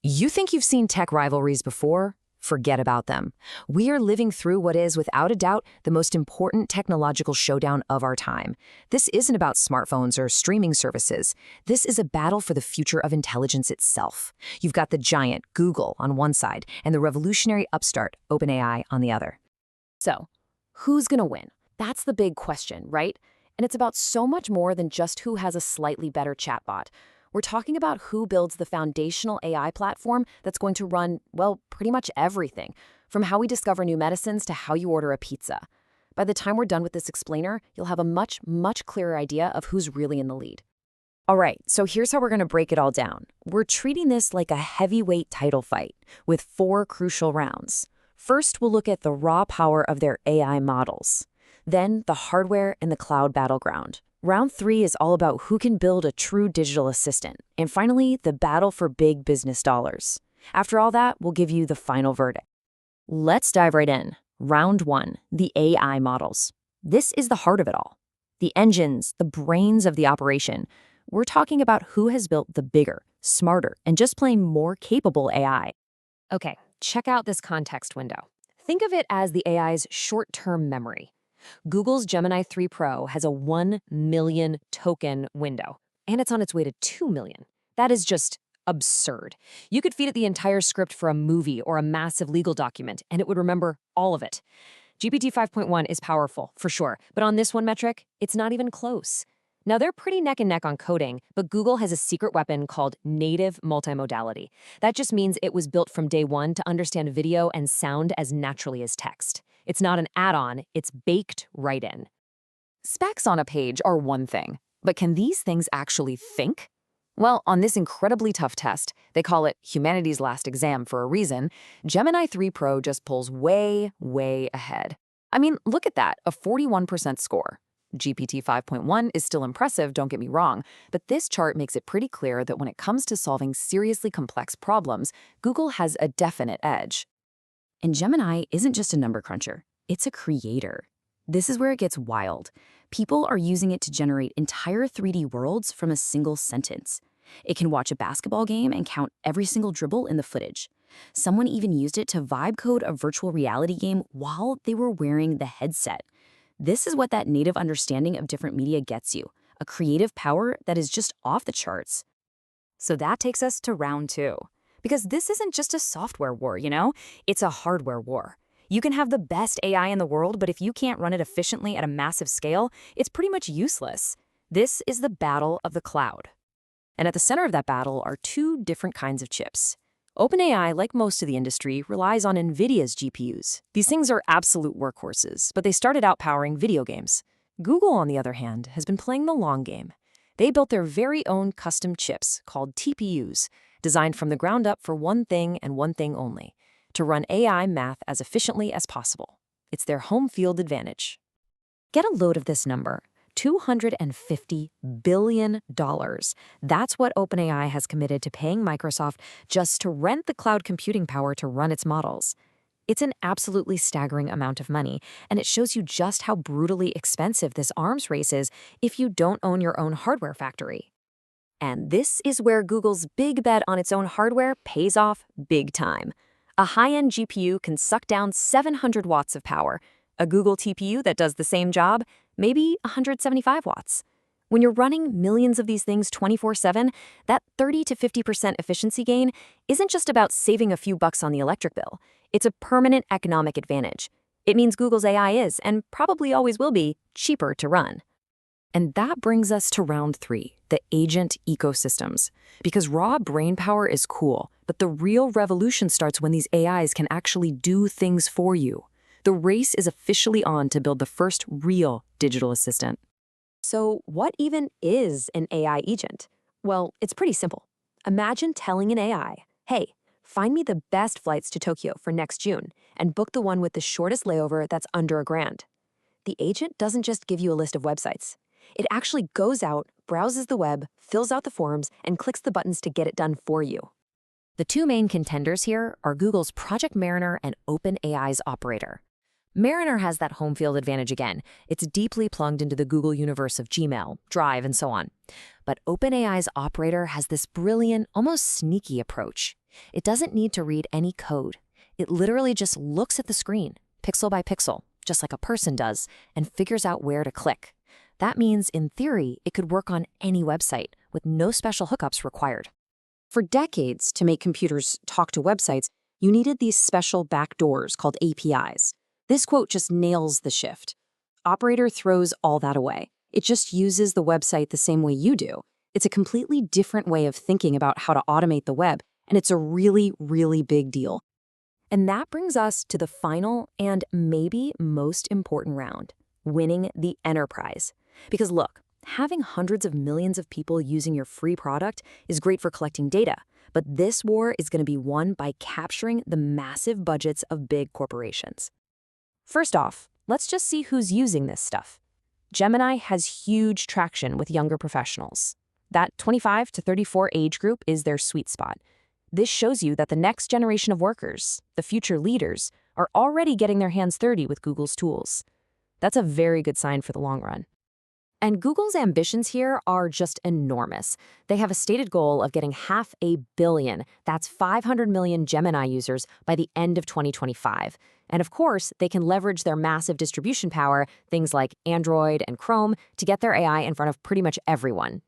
You think you've seen tech rivalries before? Forget about them. We are living through what is, without a doubt, the most important technological showdown of our time. This isn't about smartphones or streaming services. This is a battle for the future of intelligence itself. You've got the giant Google on one side and the revolutionary upstart OpenAI on the other. So, who's going to win? That's the big question, right? And it's about so much more than just who has a slightly better chatbot. We're talking about who builds the foundational AI platform that's going to run, well, pretty much everything, from how we discover new medicines to how you order a pizza. By the time we're done with this explainer, you'll have a much, much clearer idea of who's really in the lead. All right, so here's how we're going to break it all down. We're treating this like a heavyweight title fight with 4 crucial rounds. First, we'll look at the raw power of their AI models. Then, the hardware and the cloud battleground. Round 3 is all about who can build a true digital assistant. And finally, the battle for big business dollars. After all that, we'll give you the final verdict. Let's dive right in. Round 1, the AI models. This is the heart of it all. The engines, the brains of the operation. We're talking about who has built the bigger, smarter, and just plain more capable AI. Okay, check out this context window. Think of it as the AI's short-term memory. Google's Gemini 3 Pro has a 1 million token window, and it's on its way to 2 million. That is just absurd. You could feed it the entire script for a movie or a massive legal document, and it would remember all of it. GPT 5.1 is powerful, for sure, but on this one metric, it's not even close. Now, they're pretty neck and neck on coding, but Google has a secret weapon called native multimodality. That just means it was built from day one to understand video and sound as naturally as text. It's not an add-on, it's baked right in. Specs on a page are one thing, but can these things actually think? Well, on this incredibly tough test, they call it humanity's last exam for a reason, Gemini 3 Pro just pulls way, way ahead. I mean, look at that, a 41% score. GPT 5.1 is still impressive, don't get me wrong, but this chart makes it pretty clear that when it comes to solving seriously complex problems, Google has a definite edge. And Gemini isn't just a number cruncher, it's a creator. This is where it gets wild. People are using it to generate entire 3D worlds from a single sentence. It can watch a basketball game and count every single dribble in the footage. Someone even used it to vibe code a virtual reality game while they were wearing the headset. This is what that native understanding of different media gets you, a creative power that is just off the charts. So that takes us to round 2. Because this isn't just a software war, it's a hardware war. You can have the best AI in the world, but if you can't run it efficiently at a massive scale, it's pretty much useless. This is the battle of the cloud. And at the center of that battle are 2 different kinds of chips. OpenAI, like most of the industry, relies on NVIDIA's GPUs. These things are absolute workhorses, but they started out powering video games. Google, on the other hand, has been playing the long game. They built their very own custom chips called TPUs, designed from the ground up for one thing and one thing only, to run AI math as efficiently as possible. It's their home field advantage. Get a load of this number, $250 billion. That's what OpenAI has committed to paying Microsoft just to rent the cloud computing power to run its models. It's an absolutely staggering amount of money, and it shows you just how brutally expensive this arms race is if you don't own your own hardware factory. And this is where Google's big bet on its own hardware pays off big time. A high-end GPU can suck down 700 watts of power. A Google TPU that does the same job, maybe 175 watts. When you're running millions of these things 24/7, that 30 to 50% efficiency gain isn't just about saving a few bucks on the electric bill. It's a permanent economic advantage. It means Google's AI is, and probably always will be, cheaper to run. And that brings us to round 3, the agent ecosystems. Because raw brainpower is cool, but the real revolution starts when these AIs can actually do things for you. The race is officially on to build the first real digital assistant. So what even is an AI agent? Well, it's pretty simple. Imagine telling an AI, hey, find me the best flights to Tokyo for next June, and book the one with the shortest layover that's under $1,000. The agent doesn't just give you a list of websites. It actually goes out, browses the web, fills out the forms, and clicks the buttons to get it done for you. The 2 main contenders here are Google's Project Mariner and OpenAI's Operator. Mariner has that home field advantage again. It's deeply plugged into the Google universe of Gmail, Drive, and so on. But OpenAI's Operator has this brilliant, almost sneaky approach. It doesn't need to read any code. It literally just looks at the screen, pixel by pixel, just like a person does, and figures out where to click. That means, in theory, it could work on any website, with no special hookups required. For decades, to make computers talk to websites, you needed these special backdoors called APIs. This quote just nails the shift. Operator throws all that away. It just uses the website the same way you do. It's a completely different way of thinking about how to automate the web, and it's a really, really big deal. And that brings us to the final and maybe most important round, winning the enterprise. Because look, having hundreds of millions of people using your free product is great for collecting data, but this war is going to be won by capturing the massive budgets of big corporations. First off, let's just see who's using this stuff. Gemini has huge traction with younger professionals. That 25 to 34 age group is their sweet spot. This shows you that the next generation of workers, the future leaders, are already getting their hands dirty with Google's tools. That's a very good sign for the long run. And Google's ambitions here are just enormous. They have a stated goal of getting 500 million, that's 500 million Gemini users, by the end of 2025. And of course, they can leverage their massive distribution power, things like Android and Chrome, to get their AI in front of pretty much everyone.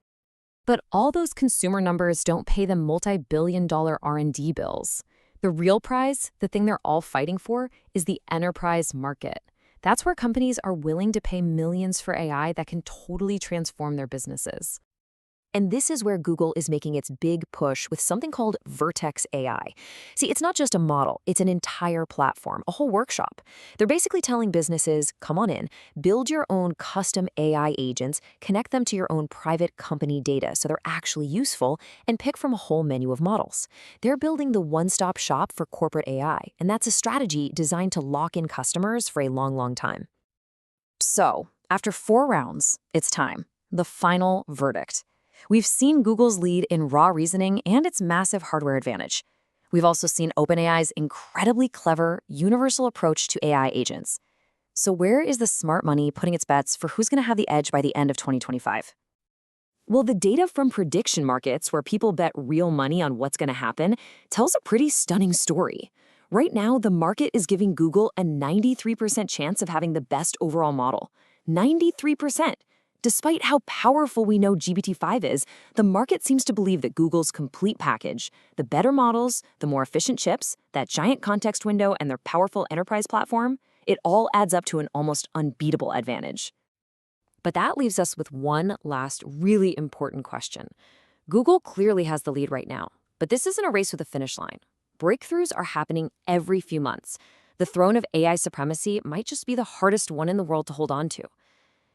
But all those consumer numbers don't pay them multi-billion-dollar R&D bills. The real prize, the thing they're all fighting for, is the enterprise market. That's where companies are willing to pay millions for AI that can totally transform their businesses. And this is where Google is making its big push with something called Vertex AI. See, it's not just a model, it's an entire platform, a whole workshop. They're basically telling businesses, come on in, build your own custom AI agents, connect them to your own private company data so they're actually useful, and pick from a whole menu of models. They're building the one-stop shop for corporate AI, and that's a strategy designed to lock in customers for a long, long time. So, after 4 rounds, it's time. The final verdict. We've seen Google's lead in raw reasoning and its massive hardware advantage. We've also seen OpenAI's incredibly clever, universal approach to AI agents. So where is the smart money putting its bets for who's going to have the edge by the end of 2025? Well, the data from prediction markets, where people bet real money on what's going to happen, tells a pretty stunning story. Right now, the market is giving Google a 93% chance of having the best overall model. 93%! Despite how powerful we know GPT-5 is, the market seems to believe that Google's complete package, the better models, the more efficient chips, that giant context window, and their powerful enterprise platform, it all adds up to an almost unbeatable advantage. But that leaves us with one last really important question. Google clearly has the lead right now, but this isn't a race with a finish line. Breakthroughs are happening every few months. The throne of AI supremacy might just be the hardest one in the world to hold on to.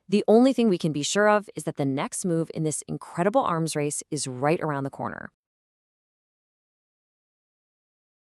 The only thing we can be sure of is that the next move in this incredible arms race is right around the corner.